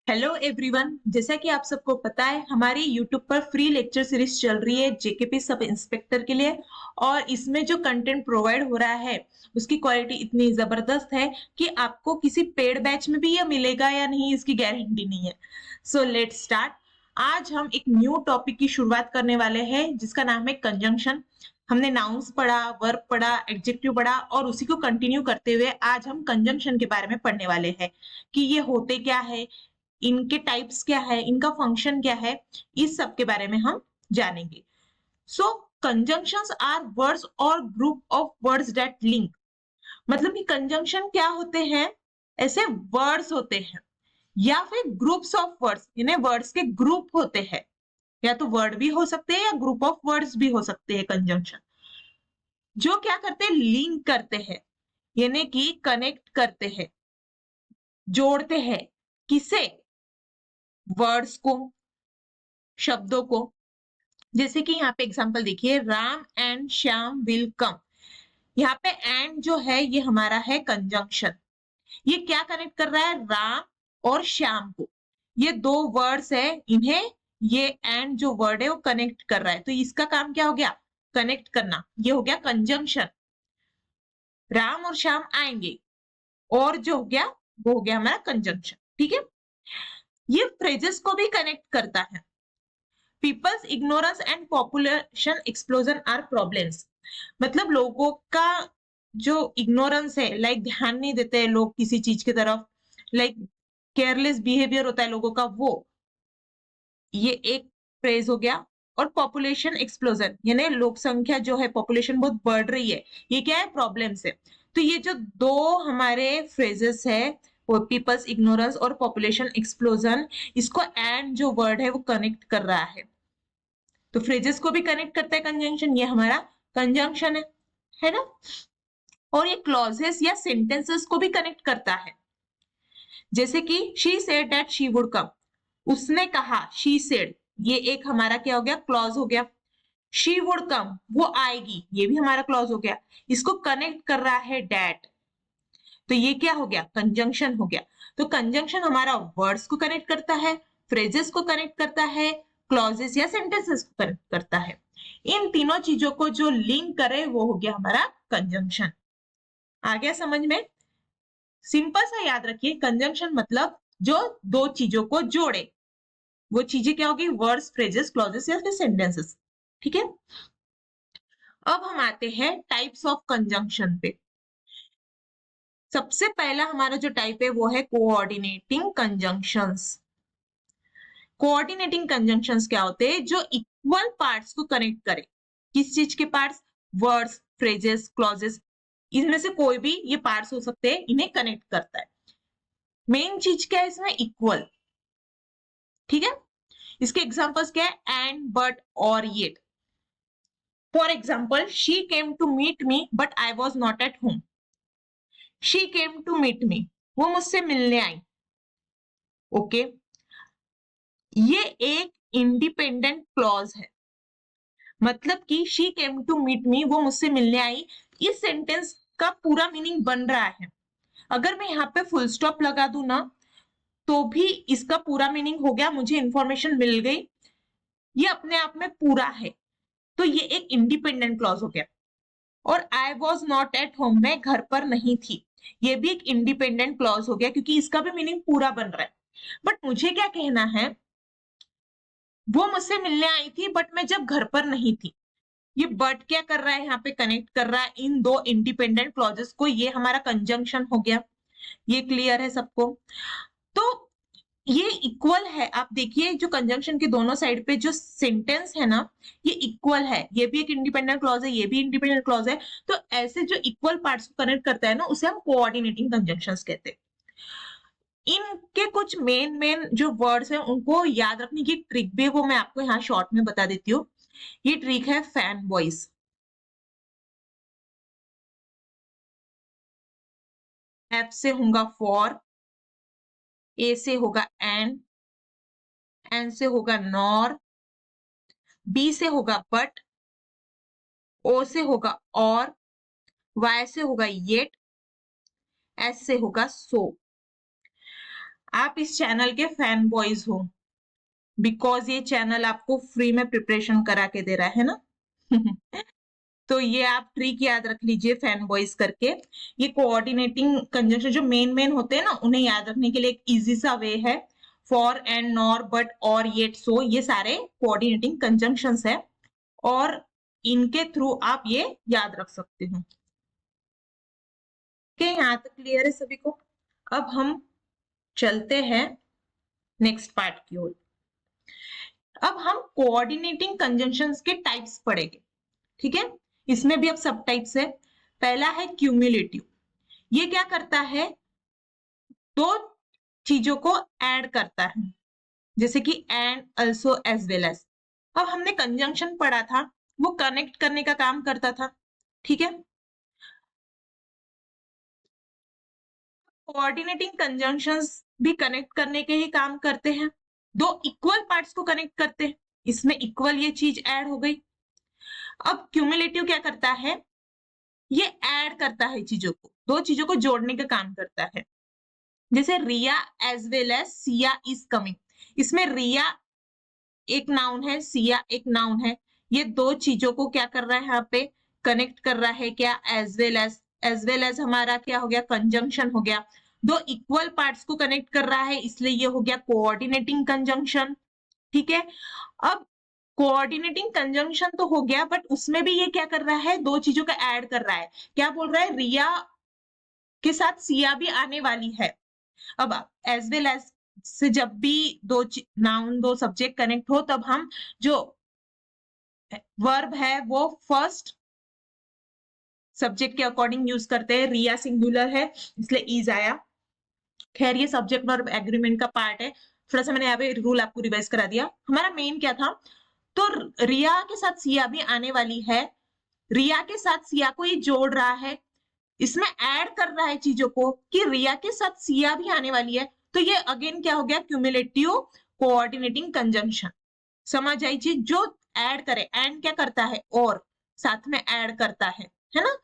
Hello everyone, जैसा कि आप सबको पता है हमारी यूट्यूब पर फ्री लेक्चर सीरीज चल रही है जेकेपी सब इंस्पेक्टर के लिए। और इसमें जो कंटेंट प्रोवाइड हो रहा है उसकी क्वालिटी इतनी जबरदस्त है कि आपको किसी पेड बैच में भी यह मिलेगा या नहीं इसकी गारंटी नहीं है। So let's start. आज हम एक न्यू टॉपिक की शुरुआत करने वाले हैं जिसका नाम है कंजंक्शन। हमने नाउन्स पढ़ा, वर्ब पढ़ा, एडजेक्टिव पढ़ा और उसी को कंटिन्यू करते हुए आज हम कंजंक्शन के बारे में पढ़ने वाले हैं कि ये होते क्या है, इनके टाइप्स क्या है, इनका फंक्शन क्या है, इस सब के बारे में हम जानेंगे। सो कंजंक्शंस आर वर्ड्स और group of words that link. मतलब कि कंजंक्शन क्या होते हैं? ऐसे वर्ड्स होते हैं या फिर ग्रुप्स ऑफ वर्ड्स, यानी वर्ड्स के ग्रुप होते हैं। या तो वर्ड भी हो सकते हैं या ग्रुप ऑफ वर्ड्स भी हो सकते हैं कंजंक्शन, जो क्या करते हैं, लिंक करते हैं, यानी कि कनेक्ट करते हैं, जोड़ते हैं। किसे? वर्ड्स को, शब्दों को। जैसे कि यहाँ पे एग्जांपल देखिए, Ram and Shyam will come. यहाँ पे एंड जो है ये हमारा है कंजंक्शन। ये क्या कनेक्ट कर रहा है? राम और श्याम को। ये दो वर्ड्स है, इन्हें ये एंड जो वर्ड है वो कनेक्ट कर रहा है। तो इसका काम क्या हो गया? कनेक्ट करना। ये हो गया कंजंक्शन। राम और श्याम आएंगे और जो हो गया वो हो गया हमारा कंजंक्शन। ठीक है। ये फ्रेजेस को भी कनेक्ट करता है। People's ignorance and population explosion are problems. मतलब लोगों का जो इग्नोरेंस है, लाइक ध्यान नहीं देते हैं लोग किसी चीज की तरफ, लाइक केयरलेस बिहेवियर होता है लोगों का, वो ये एक फ्रेज हो गया। और पॉपुलेशन एक्सप्लोजन यानी लोक संख्या जो है, पॉपुलेशन बहुत बढ़ रही है, ये क्या है? प्रॉब्लम्स है। तो ये जो दो हमारे फ्रेजेस है, वो पीपल्स इग्नोरेंस और पॉपुलेशन एक्सप्लोजन, इसको एंड जो वर्ड है वो कनेक्ट कर रहा है। तो फ्रेजेस को भी कनेक्ट करता है कंजंक्शन, ये हमारा कंजंक्शन है ना। और ये क्लॉजेस या सेंटेंसेस को भी कनेक्ट करता है। जैसे कि she said that she would come. उसने कहा, शी सेड, ये एक हमारा क्या हो गया? क्लॉज हो गया। शी वुड कम, वो आएगी, ये भी हमारा क्लॉज हो गया। इसको कनेक्ट कर रहा है डैट, तो ये क्या हो गया? कंजंक्शन हो गया। तो कंजंक्शन हमारा वर्ड्स को कनेक्ट करता है, फ्रेजेस को कनेक्ट करता है, क्लॉजेस या सेंटेंसेस को कनेक्ट करता है। इन तीनों चीजों को जो लिंक करे वो हो गया हमारा कंजंक्शन। आ गया समझ में? सिंपल सा याद रखिए, कंजंक्शन मतलब जो दो चीजों को जोड़े। वो चीजें क्या होगी? वर्ड्स, फ्रेजेस, क्लॉजेस या फिर सेंटेंसेस। ठीक है। अब हम आते हैं टाइप्स ऑफ कंजंक्शन पे। सबसे पहला हमारा जो टाइप है वो है कोऑर्डिनेटिंग कंजंक्शंस। कोऑर्डिनेटिंग कंजंक्शंस क्या होते हैं? जो इक्वल पार्ट्स को कनेक्ट करे। किस चीज के पार्ट्स? वर्ड्स, फ्रेजेस, क्लॉजेस, इनमें से कोई भी ये पार्ट्स हो सकते हैं, इन्हें कनेक्ट करता है। मेन चीज क्या है इसमें? इक्वल। ठीक है। इसके एग्जांपल्स क्या है? And, but, or, yet. For example, she came to meet me but I was not at home. She came to meet me, वो मुझसे मिलने आई। ओके। ये एक इंडिपेंडेंट क्लॉज है। मतलब कि she came to meet me, वो मुझसे मिलने आई, इस सेंटेंस का पूरा मीनिंग बन रहा है। अगर मैं यहाँ पे फुल स्टॉप लगा दूं ना, तो भी इसका पूरा मीनिंग हो गया, मुझे इंफॉर्मेशन मिल गई, ये अपने आप में पूरा है। तो ये एक इंडिपेंडेंट क्लॉज हो गया। और आई वॉज नॉट एट होम, मैं घर पर नहीं थी, ये भी एक इंडिपेंडेंट क्लॉज हो गया क्योंकि इसका भी मीनिंग पूरा बन रहा है। बट मुझे क्या कहना है? वो मुझसे मिलने आई थी बट मैं जब घर पर नहीं थी। ये बट क्या कर रहा है? यहाँ पे कनेक्ट कर रहा है इन दो इंडिपेंडेंट क्लॉजेस को, ये हमारा कंजंक्शन हो गया। ये क्लियर है सबको? तो ये इक्वल है। आप देखिए जो कंजंक्शन के दोनों साइड पे जो सेंटेंस है ना, ये इक्वल है। ये भी एक इंडिपेंडेंट क्लॉज है, ये भी इंडिपेंडेंट क्लॉज है। तो ऐसे जो इक्वल पार्ट्स को कनेक्ट करता है ना, उसे हम कोऑर्डिनेटिंग कंजंक्शंस कहते हैं। इनके कुछ मेन मेन जो वर्ड्स हैं उनको याद रखने की ट्रिक भी है, वो मैं आपको यहाँ शॉर्ट में बता देती हूँ। ये ट्रिक है फैन वॉइस। एफ से होगा फॉर, ए से होगा एन से होगा नॉर, बी से होगा बट, ओ से होगा और, वाई से होगा येट, एस से होगा सो। आप इस चैनल के फैन बॉयज हो, बिकॉज ये चैनल आपको फ्री में प्रिपरेशन करा के दे रहा है ना। तो ये आप ट्रिक याद रख लीजिए फैन बॉयज करके। ये कोऑर्डिनेटिंग कंजंक्शन जो मेन मेन होते हैं ना, उन्हें याद रखने के लिए एक इजी सा वे है। For and nor but or yet so, ये सारे कोऑर्डिनेटिंग कंजंक्शंस है और इनके थ्रू आप ये याद रख सकते हो। ओके, यहाँ तक क्लियर है सभी को। अब हम चलते हैं नेक्स्ट पार्ट की ओर। अब हम कोऑर्डिनेटिंग कंजंक्शंस के टाइप्स पढ़ेंगे, ठीक है। इसमें भी अब सब टाइप्स है। पहला है क्यूमुलेटिव। ये क्या करता है, दो चीजों को ऐड करता है, जैसे कि and, also, as well as. अब हमने कंजंक्शन पढ़ा था, वो कनेक्ट करने का काम करता था, ठीक है। कोऑर्डिनेटिंग कंजंक्शंस भी कनेक्ट करने के ही काम करते हैं, दो इक्वल पार्ट्स को कनेक्ट करते हैं, इसमें इक्वल ये चीज ऐड हो गई। अब क्यूमुलेटिव क्या करता है, ये ऐड करता है चीजों को, दो चीजों को जोड़ने का काम करता है। जैसे Riya as well as Siya is coming, इसमें रिया एक नाउन है, सिया एक नाउन है, ये दो चीजों को क्या कर रहा है, यहाँ पे कनेक्ट कर रहा है क्या, as well as. As well as हमारा क्या हो गया, कंजंक्शन हो गया, दो इक्वल पार्ट्स को कनेक्ट कर रहा है, इसलिए ये हो गया कोऑर्डिनेटिंग कंजंक्शन, ठीक है। अब कोऑर्डिनेटिंग कंजंक्शन तो हो गया, बट उसमें भी ये क्या कर रहा है, दो चीजों का ऐड कर रहा है। क्या बोल रहा है, रिया के साथ सिया भी आने वाली है। अब एज वेल एज से जब भी दो नाउन, दो सब्जेक्ट कनेक्ट हो, तब हम जो वर्ब है वो फर्स्ट सब्जेक्ट के अकॉर्डिंग यूज करते हैं। रिया सिंगुलर है इसलिए इज आया। खैर ये सब्जेक्ट वर्ब एग्रीमेंट का पार्ट है, थोड़ा सा मैंने यहाँ पे रूल आपको रिवाइज करा दिया। हमारा मेन क्या था, तो रिया के साथ सिया भी आने वाली है, रिया के साथ सिया को ये जोड़ रहा है, इसमें ऐड कर रहा है चीजों को कि रिया के साथ सिया भी आने वाली है। तो ये अगेन क्या हो गया, क्यूमुलेटिव कोऑर्डिनेटिंग कंजंक्शन। समझ आई चीज, जो ऐड करे, एंड क्या करता है, और साथ में ऐड करता है ना।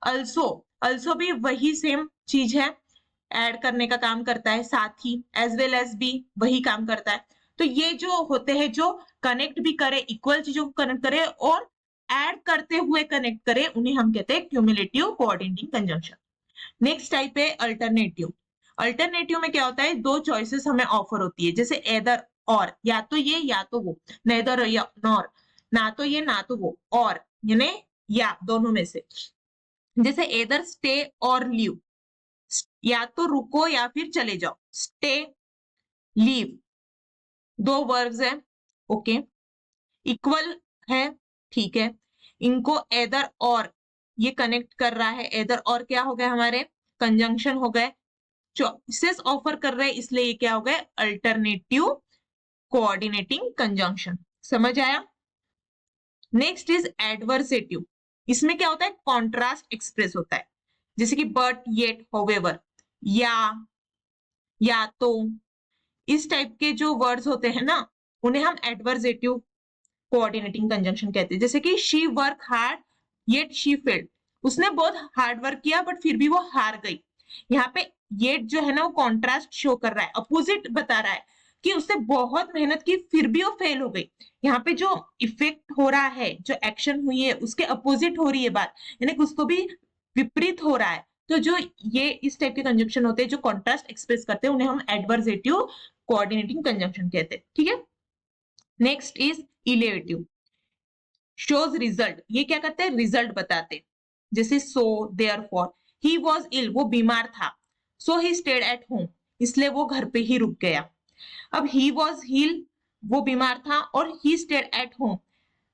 अल्सो, अल्सो भी वही सेम चीज है, ऐड करने का काम करता है साथ ही। एज वेल एज भी वही काम करता है। तो ये जो होते हैं, जो कनेक्ट भी करे, इक्वल चीजों को कनेक्ट करे और ऐड करते हुए कनेक्ट करे, उन्हें हम कहते हैं cumulative coordinating conjunction. Next type है अल्टरनेटिव। अल्टरनेटिव में क्या होता है, दो चॉइसेस हमें ऑफर होती है, जैसे एदर और, या तो ये या तो वो, नेदर या नॉर, ना तो ये ना तो वो, और यानी या दोनों में से। जैसे एदर स्टे और लीव, या तो रुको या फिर चले जाओ, स्टे, लीव, दो वर्ब्स है, ओके, इक्वल है, ठीक है। इनको एदर और ये कनेक्ट कर रहा है, एदर और क्या हो गया, हमारे कंजंक्शन हो गए, चॉइसेस ऑफर कर रहे हैं, इसलिए ये क्या हो गए, अल्टरनेटिव कोऑर्डिनेटिंग कंजंक्शन। समझ आया। Next is adversative. इसमें क्या होता है, कॉन्ट्रास्ट एक्सप्रेस होता है, जैसे कि बट, येट, हाउएवर, या तो, इस टाइप के जो वर्ड्स होते हैं ना, उन्हें हम एडवर्सेटिव कोऑर्डिनेटिंग कंजंक्शन कहते हैं। जैसे कि she work hard yet she failed, उसने बहुत हार्ड वर्क किया बट फिर भी वो हार गई। यहाँ पे येट जो है ना, वो कॉन्ट्रास्ट शो कर रहा है, अपोजिट बता रहा है कि उसने बहुत मेहनत की फिर भी वो फेल हो गई। यहाँ पे जो इफेक्ट हो रहा है, जो एक्शन हुई है, उसके अपोजिट हो रही है बात, यानी कि उसको भी विपरीत हो रहा है। तो जो ये इस टाइप के कंजंक्शन होते हैं जो कॉन्ट्रास्ट एक्सप्रेस करते हैं, उन्हें हम एडवर्सेटिव कोऑर्डिनेटिंग कंजंक्शन कहते हैं, ठीक है। Next is illative, shows result. ये क्या करते हैं, रिजल्ट बताते, जैसे सो, देयरफॉर, ही वाज इल, वो बीमार था, सो ही स्टेड एट होम, इसलिए वो घर पे ही रुक गया। अब ही वाज हील, वो बीमार था, और ही स्टेड एट होम,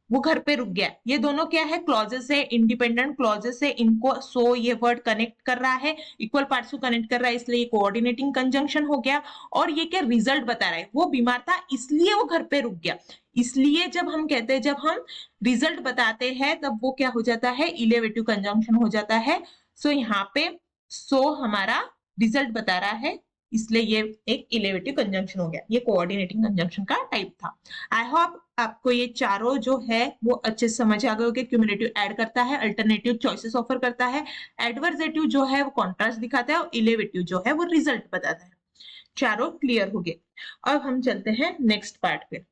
वो घर पे रुक गया। ये दोनों क्या है, क्लॉजेस है, इंडिपेंडेंट क्लॉजेस है, इनको सो ये वर्ड कनेक्ट कर रहा है, इक्वल पार्ट्स को कनेक्ट कर रहा है, इसलिए ये कोऑर्डिनेटिंग कंजंक्शन हो गया। और ये क्या, रिजल्ट बता रहा है, वो बीमार था इसलिए वो घर पे रुक गया। इसलिए जब हम कहते हैं, जब हम रिजल्ट बताते हैं, तब वो क्या हो जाता है, इलेवेटिव कंजंक्शन हो जाता है। सो यहाँ पे सो हमारा रिजल्ट बता रहा है, इसलिए ये एक इलेवेटिव कंजंक्शन हो गया। ये कोऑर्डिनेटिंग कंजंक्शन का टाइप था। आई होप आपको ये चारों जो है वो अच्छे से समझ आ गए होंगे। क्यूमुलेटिव ऐड करता है, अल्टरनेटिव चॉइसेस ऑफर करता है, एडवर्सेटिव जो है वो कॉन्ट्रास्ट दिखाता है, और इलेवेटिव जो है वो रिजल्ट बताता है। चारों क्लियर हो गए। अब हम चलते हैं नेक्स्ट पार्ट पे।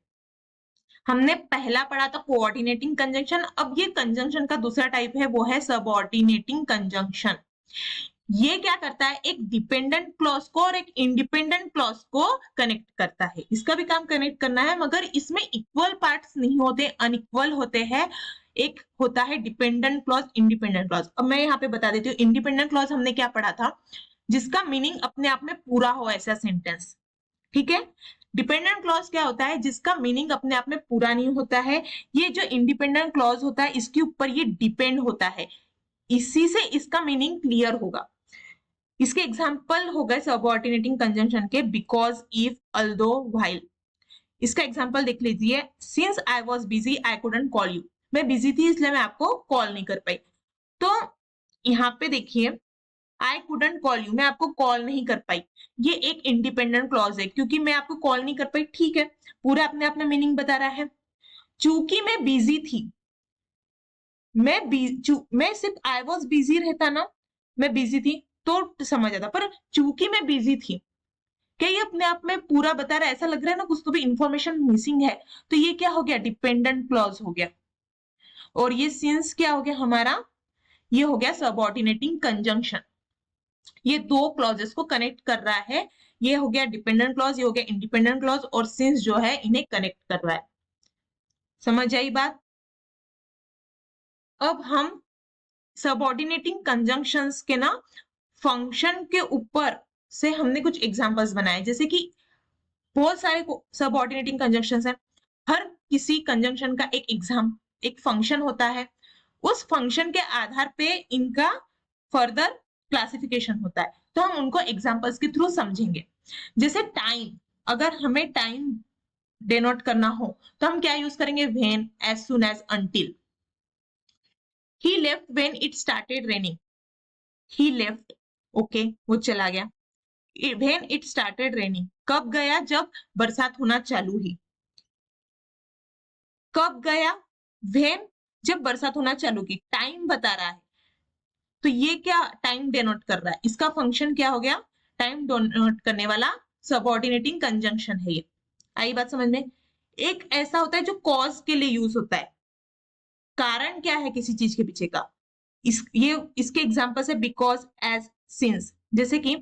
हमने पहला पढ़ा था कोऑर्डिनेटिंग कंजंक्शन, अब ये कंजंक्शन का दूसरा टाइप है, वो है सबऑर्डिनेटिंग कंजंक्शन। ये क्या करता है, एक डिपेंडेंट क्लॉज को और एक इंडिपेंडेंट क्लॉज को कनेक्ट करता है। इसका भी काम कनेक्ट करना है, मगर इसमें इक्वल पार्ट्स नहीं होते, अनइक्वल होते हैं। एक होता है डिपेंडेंट क्लॉज, इंडिपेंडेंट क्लॉज। अब मैं यहाँ पे बता देती हूँ, इंडिपेंडेंट क्लॉज हमने क्या पढ़ा था, जिसका मीनिंग अपने आप में पूरा हो ऐसा सेंटेंस, ठीक है। डिपेंडेंट क्लॉज क्या होता है, जिसका मीनिंग अपने आप में पूरा नहीं होता है। ये जो इंडिपेंडेंट क्लॉज होता है, इसके ऊपर ये डिपेंड होता है, इसी से इसका मीनिंग क्लियर होगा। इसके एग्जाम्पल हो गए सबऑर्डिनेटिंग कंजंक्शन के, बिकॉज, इफ, अल्दो, व्हाइल। इसका एग्जाम्पल देख लीजिए, since I was busy I couldn't call you. मैं बिजी थी इसलिए मैं आपको कॉल नहीं कर पाई। तो यहाँ पे देखिए, आई कुडंट कॉल यू, मैं आपको कॉल नहीं कर पाई, ये एक इंडिपेंडेंट क्लॉज है, क्योंकि मैं आपको कॉल नहीं कर पाई, ठीक है, पूरा अपने आप में मीनिंग बता रहा है। चूंकि मैं बिजी थी, मैं सिर्फ आई वॉज बिजी रहता ना, मैं बिजी थी तो समझ आता, पर चूंकि मैं बिजी थी, क्या ये अपने आप में पूरा बता रहा है? ऐसा लग रहा है ना कुछ तो भी इंफॉर्मेशन मिसिंग है। तो ये क्या हो गया, डिपेंडेंट क्लॉज हो गया। और ये सिंस क्या हो गया हमारा, ये हो गया सबऑर्डिनेटिंग कंजंक्शन। ये दो क्लॉजेस को कनेक्ट कर रहा है, ये हो गया डिपेंडेंट क्लॉज, ये हो गया इंडिपेंडेंट क्लॉज, और सिंस जो है इन्हें कनेक्ट कर रहा है। समझ आई बात? अब हम सबऑर्डिनेटिंग कंजंक्शंस के ना फंक्शन के ऊपर से हमने कुछ एग्जांपल्स बनाए, जैसे कि बहुत सारे सबऑर्डिनेटिंग कंजंक्शंस हैं। हर किसी कंजंक्शन का एक फंक्शन होता है, उस फंक्शन के आधार पे इनका फर्दर क्लासिफिकेशन होता है। तो हम उनको एग्जांपल्स के थ्रू समझेंगे। जैसे टाइम, अगर हमें टाइम डिनोट करना हो तो हम क्या यूज करेंगे, when, as soon as, until. He left when it started raining, he left, okay, वो चला गया। व्हेन इट स्टार्टेड रेनिंग, कब गया, जब बरसात होना चालू हुई। कब गया, व्हेन, जब बरसात होना चालू की, टाइम बता रहा है। तो ये क्या टाइम डेनोट कर रहा है, इसका फंक्शन क्या हो गया, टाइम डेनोट करने वाला सबऑर्डिनेटिंग कंजंक्शन है ये। आई बात समझ में? एक ऐसा होता है जो कॉज के लिए यूज होता है, कारण क्या है किसी चीज के पीछे का, इसके एग्जांपल्स है बिकॉज, एज, सिंस। जैसे कि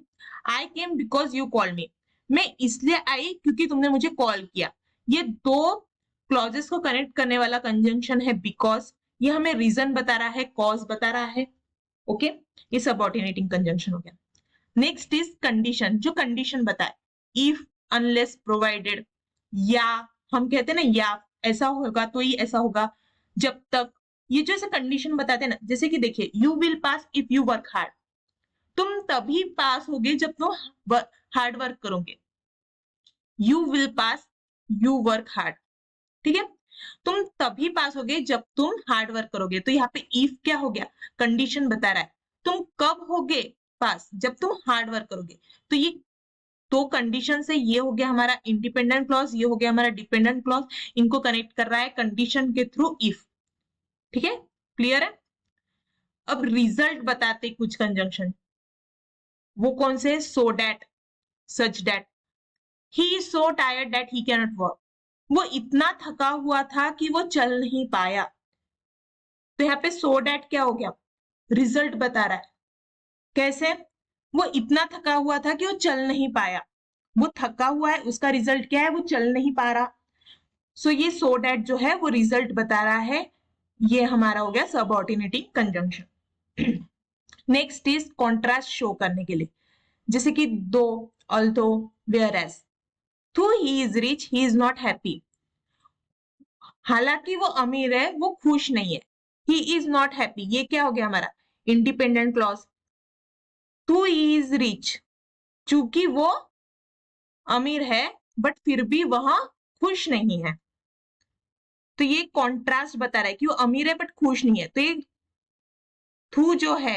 I came because you call me, मैं इसलिए आई क्योंकि तुमने मुझे कॉल किया। ये दो क्लॉजेस को कनेक्ट करने वाला कंजंक्शन है बिकॉज, ये हमें रीजन बता रहा है, कॉज बता रहा है, ओके। ये सबऑर्डिनेटिंग कंजंक्शन हो गया। नेक्स्ट इज कंडीशन, जो कंडीशन बताए, इफ, अनलेस, प्रोवाइडेड, या हम कहते हैं ना, या ऐसा होगा तो ही ऐसा होगा, जब तक। ये जो ऐसे कंडीशन बताते हैं ना, जैसे कि देखिए, you will pass if you work hard, तुम तभी पास होगे जब तुम हार्ड वर्क करोगे। You will pass, you work hard, ठीक है, तुम तभी पास होगे जब तुम हार्ड वर्क करोगे। तो यहाँ पे इफ क्या हो गया, कंडीशन बता रहा है, तुम कब होगे पास, जब तुम हार्ड वर्क करोगे। तो ये दो कंडीशन से, ये हो गया हमारा इंडिपेंडेंट क्लॉज, ये हो गया हमारा डिपेंडेंट क्लॉज, इनको कनेक्ट कर रहा है कंडीशन के थ्रू इफ, ठीक है, क्लियर है। अब रिजल्ट बताते कुछ कंजंक्शन, वो कौन से, so that, such that, he is so tired that he can not work, वो इतना थका हुआ था कि वो चल नहीं पाया। तो यहाँ पे सो डैट क्या हो गया, रिजल्ट बता रहा है। कैसे, वो इतना थका हुआ था कि वो चल नहीं पाया, वो थका हुआ है, उसका रिजल्ट क्या है, वो चल नहीं पा रहा। सो ये सो डैट जो है वो रिजल्ट बता रहा है। ये हमारा हो गया subordinating conjunction. Next is contrast show करने के लिए, जैसे कि दो, अल्दो, वेयर एज। तो he is rich he is not happy, हालांकि वो अमीर है वो खुश नहीं है। ही इज नॉट हैप्पी, ये क्या हो गया हमारा independent clause. Two is rich, चूंकि वो अमीर है बट फिर भी वह खुश नहीं है। तो ये कॉन्ट्रास्ट बता रहा है कि वो अमीर है बट खुश नहीं है। तो ये थू जो है,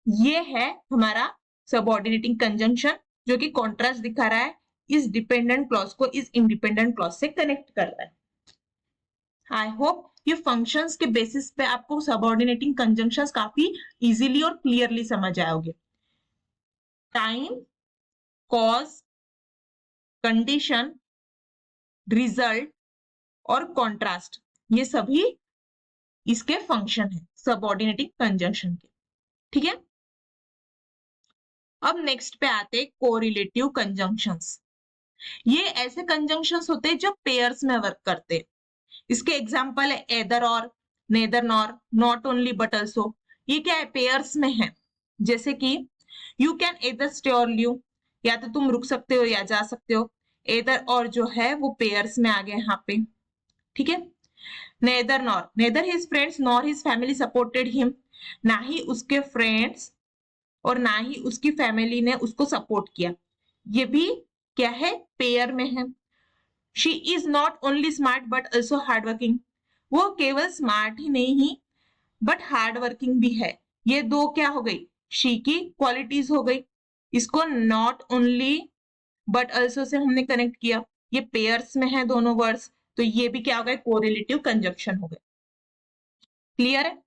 ये है हमारा सबऑर्डिनेटिंग कंजंक्शन, जो कि कॉन्ट्रास्ट दिखा रहा है, इस डिपेंडेंट क्लॉज को इस इंडिपेंडेंट क्लॉज से कनेक्ट कर रहा है। आई होप ये फंक्शंस के बेसिस पे आपको सबऑर्डिनेटिंग कंजंक्शंस काफी इजीली और क्लियरली समझ आओगे। टाइम, कॉज, कंडीशन, रिजल्ट और कॉन्ट्रास्ट, ये सभी इसके फंक्शन है सबऑर्डिनेटिंग कंजंक्शन के। ठीक है, अब नेक्स्ट पे आते हैं कोरिलेटिव कंजंक्शंस। ये ऐसे कंजंक्शंस होते हैं जो पेयर्स में वर्क करते हैं। इसके एग्जांपल है एदर और, neither nor, not only but also. ये क्या है, पेयर्स में है। जैसे कि यू कैन एदर स्टे और लीव, या तो तुम रुक सकते हो या जा सकते हो। एदर और जो है वो पेयर्स में आ गए यहाँ पे। ठीक है, neither nor, neither his friends nor his family supported him, ना ही उसके फ्रेंड्स और ना ही उसकी फैमिली ने उसको सपोर्ट किया। ये भी क्या है, पेयर में है। She is not only smart but also hard working, वो केवल स्मार्ट ही नहीं बट हार्ड वर्किंग भी है। ये दो क्या हो गई, शी की क्वालिटीज हो गई। इसको not only but also say हमने कनेक्ट किया, ये पेयर्स में है दोनों वर्ड्स, तो ये भी क्या हो गए, कोरिलेटिव कंजंक्शन हो गए। क्लियर है।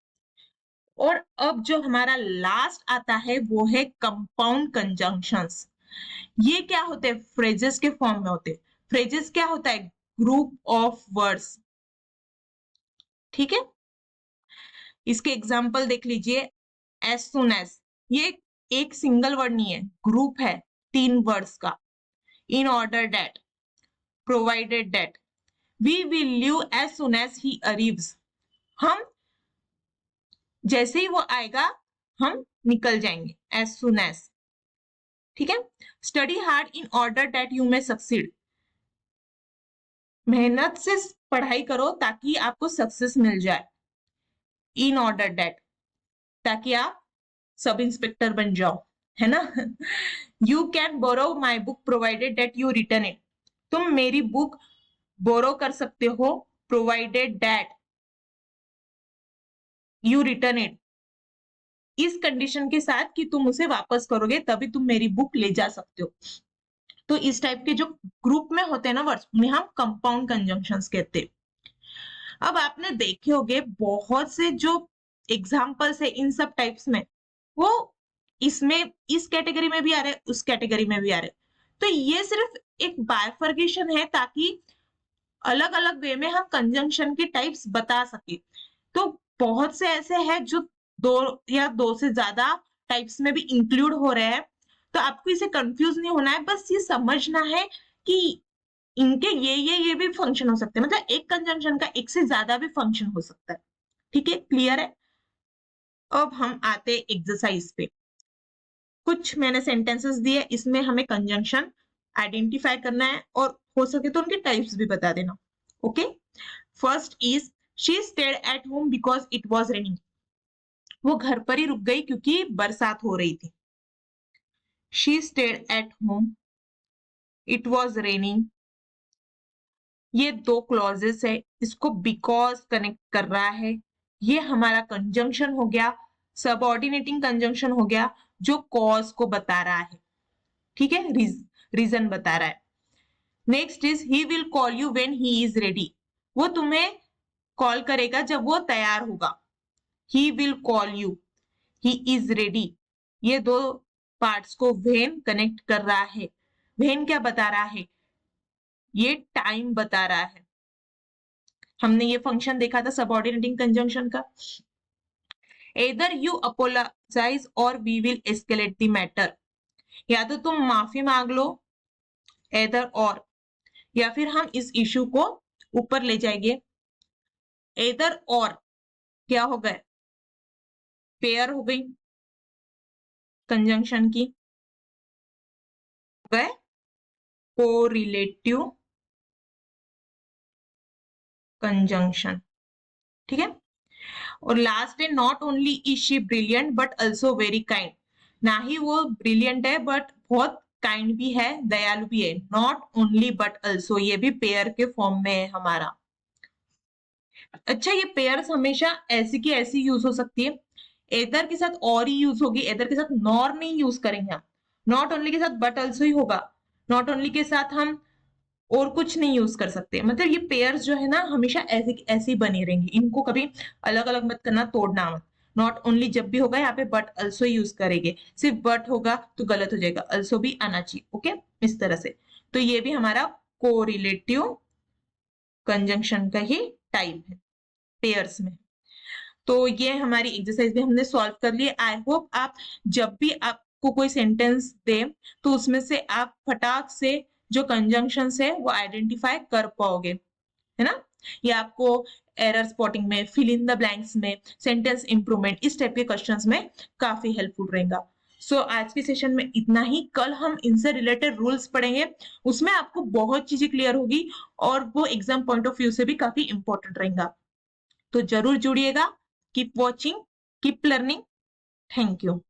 और अब जो हमारा लास्ट आता है वो है कंपाउंड कंजंक्शंस। ये क्या होते हैं, फ्रेजेस के फॉर्म में होते हैं। फ्रेजेस क्या होता है, ग्रुप ऑफ वर्ड्स। ठीक है, इसके एग्जाम्पल देख लीजिए। एज सुन एज, ये एक सिंगल वर्ड नहीं है, ग्रुप है 3 वर्ड्स का। In order that, provided that, we will leave as soon as he arrives, हम जैसे ही वो आएगा हम निकल जाएंगे, एज सुन एज। ठीक है, study hard in order that you may succeed, मेहनत से पढ़ाई करो ताकि आपको सक्सेस मिल जाए। इन ऑर्डर दैट, ताकि आप सब इंस्पेक्टर बन जाओ, है ना। You can borrow my book provided that you return it, तुम मेरी बुक बोरो कर सकते हो provided that you return it, इस कंडीशन के साथ कि तुम उसे वापस करोगे तभी तुम मेरी बुक ले जा सकते हो। तो इस टाइप के जो ग्रुप में होते हैं ना वर्ड्स, उन्हें हम कंपाउंड कंजंक्शंस कहते हैं। अब आपने देखे होंगे बहुत से जो एग्जाम्पल्स है इन सब टाइप्स में, वो इसमें इस कैटेगरी में भी आ रहे, उस कैटेगरी में भी आ रहे। तो ये सिर्फ एक बायफर्गेशन है ताकि अलग अलग वे में हम कंजंक्शन के टाइप्स बता सके। तो बहुत से ऐसे हैं जो 2 या 2 से ज्यादा टाइप्स में भी इंक्लूड हो रहे हैं। तो आपको इसे कंफ्यूज नहीं होना है, बस ये समझना है कि इनके ये भी फंक्शन हो सकते हैं, मतलब एक कंजंक्शन का एक से ज्यादा भी फंक्शन हो सकता है। ठीक है, क्लियर है। अब हम आते हैं एक्सरसाइज पे। कुछ मैंने सेंटेंसेस दिए, इसमें हमें कंजंक्शन आइडेंटिफाई करना है और हो सके तो उनके टाइप्स भी बता देना। Okay, first is she stayed at home because it was raining, वो घर पर ही रुक गई क्योंकि बरसात हो रही थी। She stayed at home, it was raining, ये 2 क्लॉजेस है, इसको बिकॉज कनेक्ट कर रहा है, ये हमारा कंजंक्शन हो गया, सबऑर्डिनेटिंग कंजंक्शन हो गया जो कॉज को बता रहा है। ठीक है, रीजन बता रहा है। Next is he will call you when he is ready, वो तुम्हें कॉल करेगा जब वो तैयार होगा। He will call you, he is ready, ये 2 पार्ट्स को व्हेन कनेक्ट कर रहा है। व्हेन क्या बता रहा है, ये टाइम बता रहा है। हमने ये फंक्शन देखा था सबऑर्डिनेटिंग कंजंक्शन का। Either you apologise or we will escalate the matter, या तो तुम माफी मांग लो, एदर और, या फिर हम इस इशू को ऊपर ले जाएंगे। एदर और क्या हो गए, पेयर हो गई कंजंक्शन की, हो गए कोरिलेटिव कंजंक्शन। ठीक है, और लास्ट है not only is she brilliant but also very kind, ना ही वो ब्रिलियंट है बट बहुत काइंड भी है, दयालु भी है। नॉट ओनली बट ऑल्सो, ये भी पेयर के फॉर्म में है हमारा। अच्छा, ये पेयर्स हमेशा ऐसी की ऐसी यूज हो सकती है, एदर के साथ और ही यूज होगी, एदर के साथ नॉर नहीं यूज करेंगे हम। नॉट ओनली के साथ बट ऑल्सो ही होगा, नॉट ओनली के साथ हम और कुछ नहीं यूज कर सकते। मतलब ये पेयर्स जो है ना हमेशा ऐसे ऐसे ही बने रहेंगे, इनको कभी अलग अलग मत करना, तोड़ना मत। नॉट ओनली जब भी होगा यहाँ पे बट ऑल्सो यूज करेंगे, सिर्फ बट होगा तो गलत हो जाएगा, ऑल्सो भी आना चाहिए। ओके, इस तरह से। तो ये भी हमारा कोरिलेटिव कंजंक्शन का ही टाइप है पेयर्स में। तो ये हमारी एक्सरसाइज भी हमने सॉल्व कर ली। आई होप आप जब भी आपको कोई सेंटेंस दे तो उसमें से आप फटाक से जो कंजंक्शन है वो आइडेंटिफाई कर पाओगे, है ना। ये आपको एरर स्पॉटिंग में, फिल इन द ब्लैंक्स में, सेंटेंस इंप्रूवमेंट, इस टाइप के क्वेश्चंस में काफी हेल्पफुल रहेगा। सो आज के सेशन में इतना ही। कल हम इनसे रिलेटेड रूल्स पढ़ेंगे, उसमें आपको बहुत चीजें क्लियर होगी और वो एग्जाम पॉइंट ऑफ व्यू से भी काफी इंपॉर्टेंट रहेगा। तो जरूर जुड़िएगा। Keep watching, keep learning. Thank you.